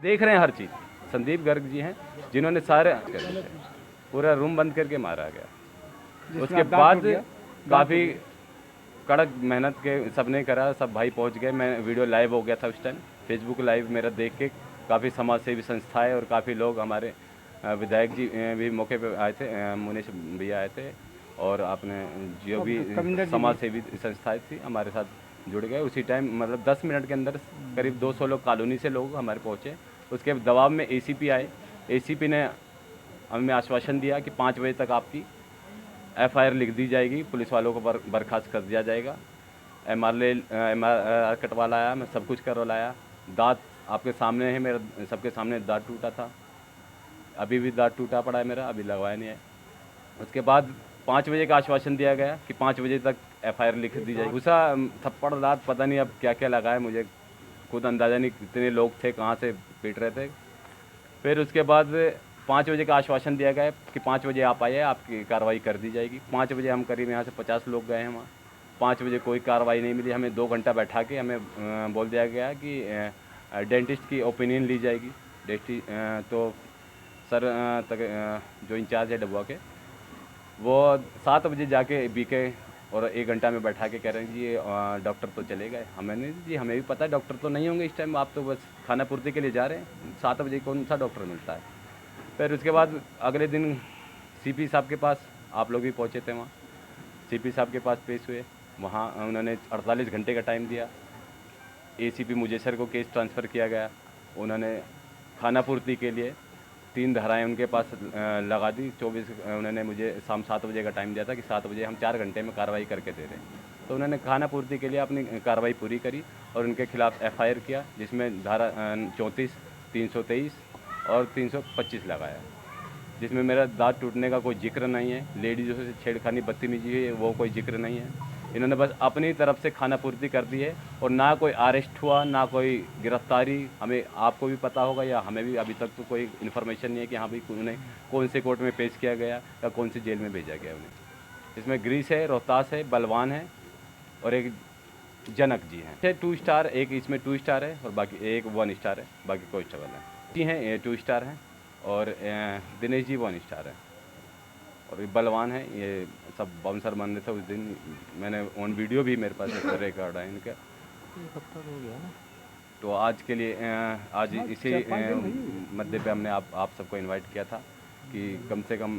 देख रहे हैं हर चीज़। संदीप गर्ग जी हैं जिन्होंने सारे पूरा रूम बंद करके मारा गया। उसके बाद काफ़ी कड़क मेहनत के सबने करा, सब भाई पहुंच गए। मैं वीडियो लाइव हो गया था उस टाइम, फेसबुक लाइव मेरा देख के काफ़ी समाज सेवी संस्थाएँ और काफ़ी लोग, हमारे विधायक जी भी मौके पे आए थे, मुनीश भैया आए थे, और आपने जो भी समाज सेवी संस्थाएँ थी हमारे साथ जुड़ गए। उसी टाइम मतलब 10 मिनट के अंदर करीब 200 लोग, कॉलोनी से लोग हमारे पहुँचे। उसके दबाव में एसीपी आए। एसीपी ने हमें आश्वासन दिया कि 5 बजे तक आपकी एफआईआर लिख दी जाएगी, पुलिस वालों को बर्खास्त कर दिया जाएगा। एमआर कटवा लाया, मैं सब कुछ करवाया। दांत आपके सामने है, मेरा सबके सामने दांत टूटा था, अभी भी दांत टूटा पड़ा है मेरा, अभी लगवाया नहीं है। उसके बाद 5 बजे का आश्वासन दिया गया कि 5 बजे तक एफआईआर लिख दी जाएगी। दूसरा थप्पड़ दांत पता नहीं अब क्या क्या लगा है, मुझे खुद अंदाज़ा नहीं कितने लोग थे, कहाँ से पीट रहे थे। फिर उसके बाद 5 बजे का आश्वासन दिया गया कि 5 बजे आप आइए, आपकी कार्रवाई कर दी जाएगी। 5 बजे हम करीब यहाँ से 50 लोग गए हैं वहाँ। 5 बजे कोई कार्रवाई नहीं मिली। हमें 2 घंटा बैठा के हमें बोल दिया गया कि डेंटिस्ट की ओपिनियन ली जाएगी। तो सर जो इंचार्ज है डब्बा के, वो 7 बजे जाके बीके और 1 घंटा में बैठा के कह रहे हैं जी डॉक्टर तो चले गए। हमें नहीं जी, हमें भी पता है डॉक्टर तो नहीं होंगे इस टाइम, आप तो बस खाना पूर्ति के लिए जा रहे हैं। 7 बजे कौन सा डॉक्टर मिलता है। फिर उसके बाद अगले दिन सीपी साहब के पास आप लोग भी पहुँचे थे, वहाँ सीपी साहब के पास पेश हुए। वहाँ उन्होंने 48 घंटे का टाइम दिया। एसीपी मुजेसर को केस ट्रांसफ़र किया गया। उन्होंने खाना पूर्ति के लिए 3 धाराएँ उनके पास लगा दी। 24 उन्होंने मुझे शाम 7 बजे का टाइम दिया था कि 7 बजे हम 4 घंटे में कार्रवाई करके दे रहे हैं। तो उन्होंने खाना पूर्ति के लिए अपनी कार्रवाई पूरी करी और उनके खिलाफ़ एफआईआर किया, जिसमें धारा 34, 323 और 325 लगाया, जिसमें मेरा दांत टूटने का कोई जिक्र नहीं है। लेडीज़ों से छेड़खानी, बदतमीजी है, वो कोई जिक्र नहीं है। इन्होंने बस अपनी तरफ से खाना पूर्ति कर दी है और ना कोई अरेस्ट हुआ, ना कोई गिरफ्तारी। हमें, आपको भी पता होगा या हमें भी, अभी तक तो कोई इन्फॉर्मेशन नहीं है कि हाँ भाई उन्हें कौन से कोर्ट में पेश किया गया या कौन सी जेल में भेजा गया उन्हें। इसमें ग्रीस है, रोहतास है, बलवान है और एक जनक जी हैं। 2 स्टार, एक इसमें 2 स्टार है और बाकी एक 1 स्टार है, बाकी कांस्टेबल है जी हैं, ये 2 स्टार हैं और दिनेश जी 1 स्टार है और बलवान है। ये सब बाउंसर बन रहे थे उस दिन, मैंने ऑन वीडियो भी मेरे पास रिकॉर्ड है इनका। हो गया ना। तो आज के लिए आज इसी मध्य पे हमने आप सबको इनवाइट किया था कि कम से कम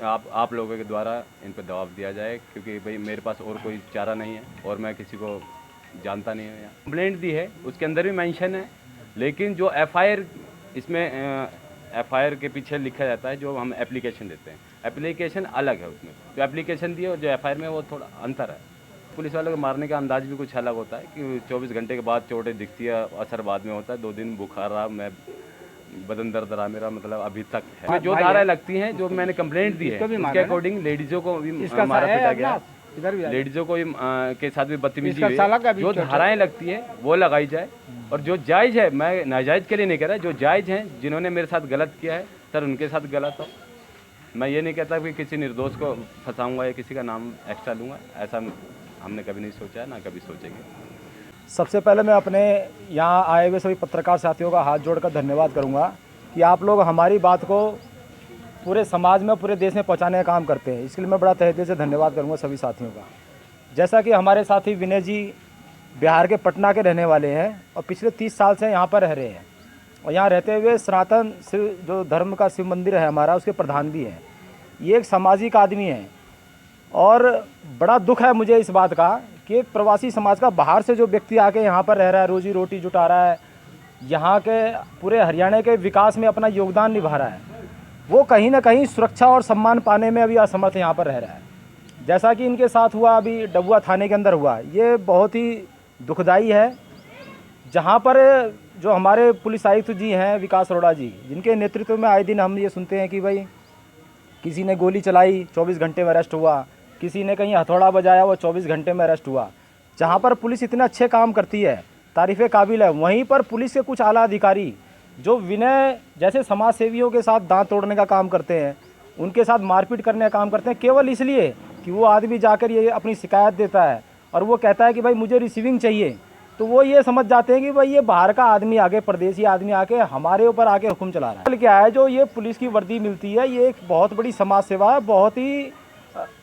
आप लोगों के द्वारा इन पर दबाव दिया जाए, क्योंकि भाई मेरे पास और कोई चारा नहीं है और मैं किसी को जानता नहीं हूँ। कंप्लेंट दी है, उसके अंदर भी मेंशन है, लेकिन जो एफआईआर, इसमें एफआईआर के पीछे लिखा जाता है जो हम एप्लीकेशन देते हैं, एप्लीकेशन अलग है। उसमें जो एप्लीकेशन दी है और जो एफआईआर में वो थोड़ा अंतर है। पुलिस वालों को मारने का अंदाज भी कुछ अलग होता है कि 24 घंटे के बाद चोटें दिखती है, असर बाद में होता है। 2 दिन बुखार रहा, मैं बदन दर्द रहा मेरा, मतलब अभी तक है। जो धाराएं लगती हैं, जो मैंने कंप्लेंट दी है उसके अकॉर्डिंग लेडीज़ों को भी मारा पीटा गया, लेडीज़ों को के साथ भी बदतमीजी हुई। जो धाराएं लगती है वो लगाई जाए और जो जायज़ है, मैं नाजायज़ के लिए नहीं कह रहा, जो जायज़ हैं, जिन्होंने मेरे साथ गलत किया है सर उनके साथ गलत हो। मैं ये नहीं कहता कि किसी निर्दोष को फंसाऊंगा या किसी का नाम एक्स्ट्रा लूँगा, ऐसा हमने कभी नहीं सोचा है, ना कभी सोचेंगे। सबसे पहले मैं अपने यहाँ आए हुए सभी पत्रकार साथियों का हाथ जोड़कर धन्यवाद करूँगा कि आप लोग हमारी बात को पूरे समाज में, पूरे देश में पहुँचाने का काम करते हैं। इसके लिए मैं बड़ा तहे दिल से धन्यवाद करूँगा सभी साथियों का। जैसा कि हमारे साथी विनय जी बिहार के पटना के रहने वाले हैं और पिछले 30 साल से यहाँ पर रह रहे हैं और यहाँ रहते हुए सनातन शिव जो धर्म का शिव मंदिर है हमारा, उसके प्रधान भी हैं। ये एक सामाजिक आदमी है और बड़ा दुख है मुझे इस बात का कि एक प्रवासी समाज का बाहर से जो व्यक्ति आके यहाँ पर रह रहा है, रोजी रोटी जुटा रहा है, यहाँ के पूरे हरियाणा के विकास में अपना योगदान निभा रहा है, वो कहीं ना कहीं सुरक्षा और सम्मान पाने में अभी असमर्थ यहाँ पर रह रहा है। जैसा कि इनके साथ हुआ अभी डबुआ थाने के अंदर हुआ, ये बहुत ही दुखदाई है। जहाँ पर जो हमारे पुलिस आयुक्त जी हैं विकास अरोड़ा जी, जिनके नेतृत्व में आए दिन हम ये सुनते हैं कि भाई किसी ने गोली चलाई 24 घंटे में अरेस्ट हुआ, किसी ने कहीं हथौड़ा बजाया वो 24 घंटे में अरेस्ट हुआ। जहाँ पर पुलिस इतने अच्छे काम करती है, तारीफ़े काबिल है, वहीं पर पुलिस के कुछ आला अधिकारी जो विनय जैसे समाज सेवियों के साथ दांत तोड़ने का काम करते हैं, उनके साथ मारपीट करने का काम करते हैं, केवल इसलिए कि वो आदमी जाकर ये अपनी शिकायत देता है और वो कहता है कि भाई मुझे रिसीविंग चाहिए, तो वो ये समझ जाते हैं कि भाई ये बाहर का आदमी आके, परदेसी आदमी आके हमारे ऊपर आके हुक्म चला रहा है। क्या है, जो ये पुलिस की वर्दी मिलती है, ये एक बहुत बड़ी समाज सेवा है। बहुत ही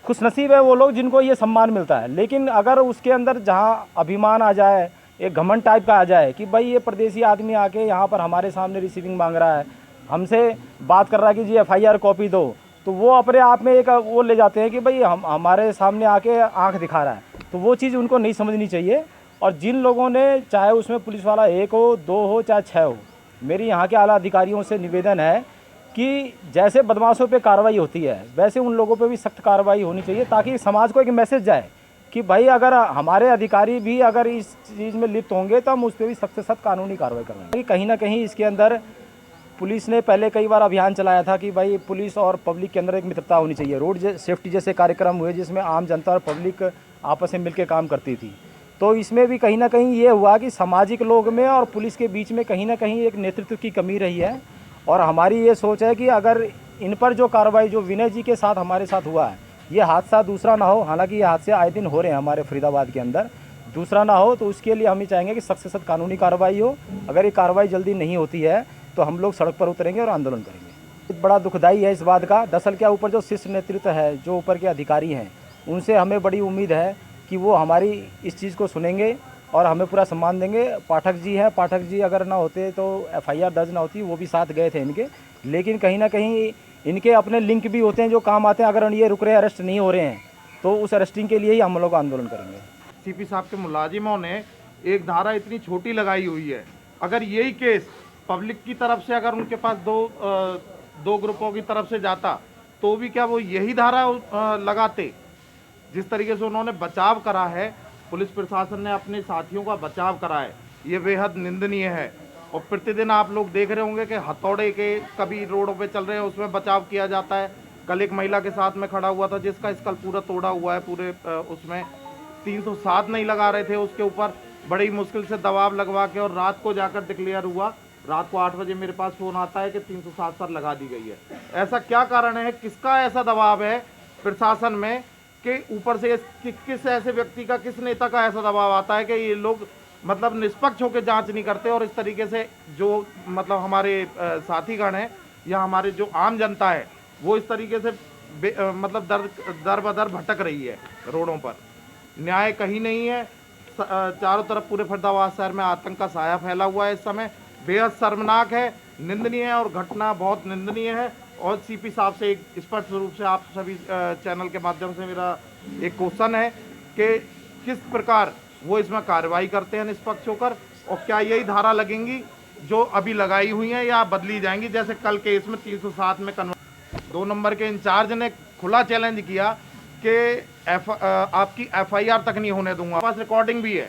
खुशनसीब है वो लोग जिनको ये सम्मान मिलता है। लेकिन अगर उसके अंदर जहाँ अभिमान आ जाए, एक घमंड टाइप का आ जाए कि भाई ये परदेसी आदमी आके यहाँ पर हमारे सामने रिसीविंग मांग रहा है, हमसे बात कर रहा है कि जी FIR कॉपी दो, तो वो अपने आप में एक वो ले जाते हैं कि भाई हमारे सामने आके आंख दिखा रहा है। तो वो चीज़ उनको नहीं समझनी चाहिए। और जिन लोगों ने, चाहे उसमें पुलिस वाला 1 हो, 2 हो, चाहे 6 हो, मेरी यहाँ के आला अधिकारियों से निवेदन है कि जैसे बदमाशों पे कार्रवाई होती है, वैसे उन लोगों पे भी सख्त कार्रवाई होनी चाहिए, ताकि समाज को एक मैसेज जाए कि भाई अगर हमारे अधिकारी भी अगर इस चीज़ में लिप्त होंगे तो हम उस पर भी सख्त से सख्त कानूनी कार्रवाई करवाएंगे। कहीं ना कहीं इसके अंदर पुलिस ने पहले कई बार अभियान चलाया था कि भाई पुलिस और पब्लिक के अंदर एक मित्रता होनी चाहिए। रोड सेफ्टी जैसे कार्यक्रम हुए जिसमें आम जनता और पब्लिक आपस में मिलकर काम करती थी। तो इसमें भी कहीं ना कहीं ये हुआ कि सामाजिक लोग में और पुलिस के बीच में कहीं ना कहीं एक नेतृत्व की कमी रही है। और हमारी ये सोच है कि अगर इन पर जो कार्रवाई जो विनय जी के साथ हमारे साथ हुआ है, ये हादसा दूसरा ना हो। हालांकि ये हादसे आए दिन हो रहे हैं हमारे फरीदाबाद के अंदर, दूसरा ना हो, तो उसके लिए हम ये चाहेंगे कि सख्त से सख्त कानूनी कार्रवाई हो। अगर ये कार्रवाई जल्दी नहीं होती है तो हम लोग सड़क पर उतरेंगे और आंदोलन करेंगे। बड़ा दुखदाई है इस बात का। दरअसल क्या, ऊपर जो शीर्ष नेतृत्व है, जो ऊपर के अधिकारी हैं, उनसे हमें बड़ी उम्मीद है कि वो हमारी इस चीज़ को सुनेंगे और हमें पूरा सम्मान देंगे। पाठक जी हैं, पाठक जी अगर ना होते तो FIR दर्ज ना होती, वो भी साथ गए थे इनके। लेकिन कहीं ना कहीं इनके अपने लिंक भी होते हैं जो काम आते हैं। अगर ये रुक रहे, अरेस्ट नहीं हो रहे हैं, तो उस अरेस्टिंग के लिए ही हम लोग आंदोलन करेंगे। CP साहब के मुलाजिमों ने एक धारा इतनी छोटी लगाई हुई है। अगर यही केस पब्लिक की तरफ से अगर उनके पास दो ग्रुपों की तरफ से जाता तो भी क्या वो यही धारा लगाते? जिस तरीके से उन्होंने बचाव करा है, पुलिस प्रशासन ने अपने साथियों का बचाव करा है, ये बेहद निंदनीय है। और प्रतिदिन आप लोग देख रहे होंगे कि हथौड़े के कभी रोडों पे चल रहे हैं, उसमें बचाव किया जाता है। कल एक महिला के साथ में खड़ा हुआ था जिसका स्कल पूरा तोड़ा हुआ है, पूरे उसमें 307 नहीं लगा रहे थे उसके ऊपर, बड़ी मुश्किल से दबाव लगवा के, और रात को जाकर डिक्लेयर हुआ। रात को 8 बजे मेरे पास फ़ोन आता है कि 307 सर लगा दी गई है। ऐसा क्या कारण है? किसका ऐसा दबाव है प्रशासन में कि ऊपर से किस ऐसे व्यक्ति का, किस नेता का ऐसा दबाव आता है कि ये लोग मतलब निष्पक्ष होकर जांच नहीं करते और इस तरीके से जो मतलब हमारे साथीगण हैं या हमारे जो आम जनता है वो इस तरीके से मतलब दर बदर भटक रही है रोडों पर। न्याय कहीं नहीं है। चारों तरफ पूरे फरीदाबाद शहर में आतंक का साया फैला हुआ है। इस समय बेहद शर्मनाक है, निंदनीय है, और घटना बहुत निंदनीय है। और CP साहब से एक स्पष्ट रूप से आप सभी चैनल के माध्यम से मेरा एक क्वेश्चन है कि किस प्रकार वो इसमें कार्रवाई करते हैं निष्पक्ष होकर, और क्या यही धारा लगेंगी जो अभी लगाई हुई हैं या बदली जाएंगी? जैसे कल केस में 307 में 2 नंबर के इंचार्ज ने खुला चैलेंज किया कि आपकी FIR तक नहीं होने दूंगा। पास रिकॉर्डिंग भी है,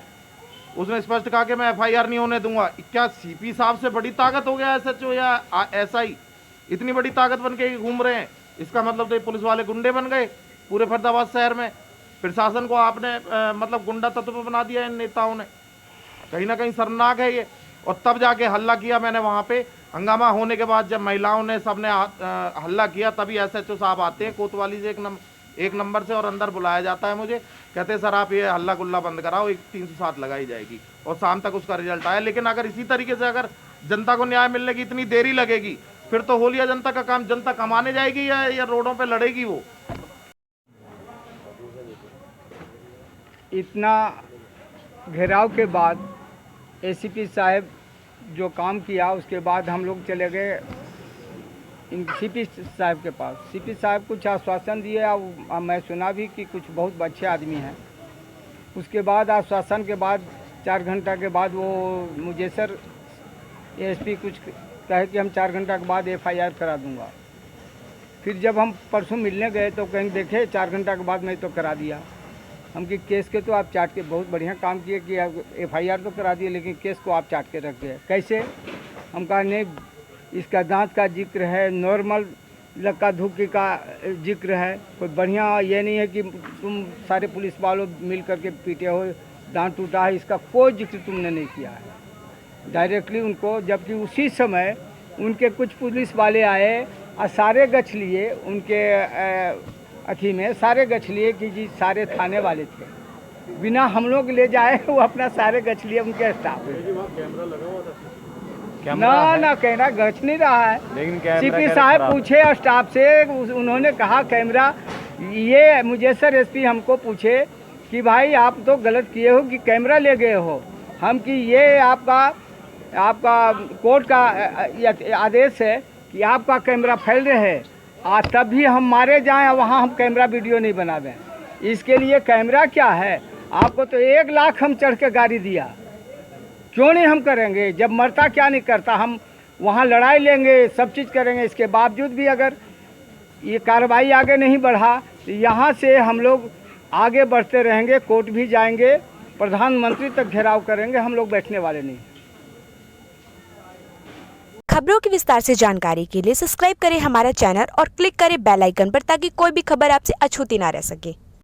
उसने स्पष्ट कहा कि मैं FIR नहीं होने दूंगा। क्या CP साहब से बड़ी ताकत हो गया SHO या SI? इतनी बड़ी ताकत बन के घूम रहे हैं, इसका मतलब तो पुलिस वाले गुंडे बन गए पूरे फरीदाबाद शहर में। प्रशासन को आपने मतलब गुंडा तत्व बना दिया इन नेताओं ने। कहीं ना कहीं शर्मनाक है ये। और तब जाके हल्ला किया मैंने वहाँ पे, हंगामा होने के बाद जब महिलाओं ने सबने हल्ला किया, तभी SHO साहब आते हैं कोतवाली से एक नंबर से, और अंदर बुलाया जाता है मुझे। कहते हैं सर आप ये हल्ला गुल्ला बंद कराओ, एक 307 लगाई जाएगी। और शाम तक उसका रिजल्ट आया। लेकिन अगर इसी तरीके से अगर जनता को न्याय मिलने की इतनी देरी लगेगी, फिर तो होलिया जनता का काम जनता कमाने जाएगी या रोडों पे लड़ेगी वो। इतना घेराव के बाद ACP साहब जो काम किया, उसके बाद हम लोग चले गए इन CP साहब के पास। CP साहब कुछ आश्वासन दिए, और मैं सुना भी कि कुछ बहुत अच्छे आदमी हैं। उसके बाद आश्वासन के बाद 4 घंटा के बाद वो मुझे सर ASP कुछ कहे कि हम 4 घंटा के बाद FIR करा दूंगा। फिर जब हम परसों मिलने गए तो कहीं देखे 4 घंटा के बाद मैं तो करा दिया। हम कि केस के तो आप चाट के बहुत बढ़िया काम किए कि FIR तो करा दिए, लेकिन केस को आप चाट के रख गए। कैसे? हम कहा नहीं, इसका दांत का जिक्र है, नॉर्मल लक्का धुक्की का जिक्र है, कोई बढ़िया ये नहीं है कि तुम सारे पुलिस वालों मिल करके पीटे हो, दांत टूटा है, इसका कोई जिक्र तुमने नहीं किया है डायरेक्टली उनको। जबकि उसी समय उनके कुछ पुलिस वाले आए और सारे गछ लिए, उनके अथी में सारे गछ लिए कि जी सारे थाने वाले थे। बिना हम लोग ले जाए वो अपना सारे गछ लिए उनके स्टाफ। ना ना कैमरा गछ नहीं रहा है। लेकिन कैमरा सीपी कह साहब खराब। पूछे स्टाफ से, उन्होंने कहा कैमरा ये मुझे सर एसपी हमको पूछे कि भाई आप तो गलत किए हो कि कैमरा ले गए हो। हम कि ये आपका कोर्ट का आदेश है कि आपका कैमरा फैल रहे है, आज तब भी हम मारे जाएं वहाँ हम कैमरा वीडियो नहीं बनावें। इसके लिए कैमरा क्या है, आपको तो 1 लाख हम चढ़ के गाड़ी दिया, क्यों नहीं हम करेंगे? जब मरता क्या नहीं करता, हम वहाँ लड़ाई लेंगे, सब चीज़ करेंगे। इसके बावजूद भी अगर ये कार्रवाई आगे नहीं बढ़ा तो यहाँ से हम लोग आगे बढ़ते रहेंगे, कोर्ट भी जाएंगे, प्रधानमंत्री तक घेराव करेंगे, हम लोग बैठने वाले नहीं। खबरों की विस्तार से जानकारी के लिए सब्सक्राइब करें हमारा चैनल और क्लिक करें बेल आइकन पर ताकि कोई भी खबर आपसे अछूती ना रह सके।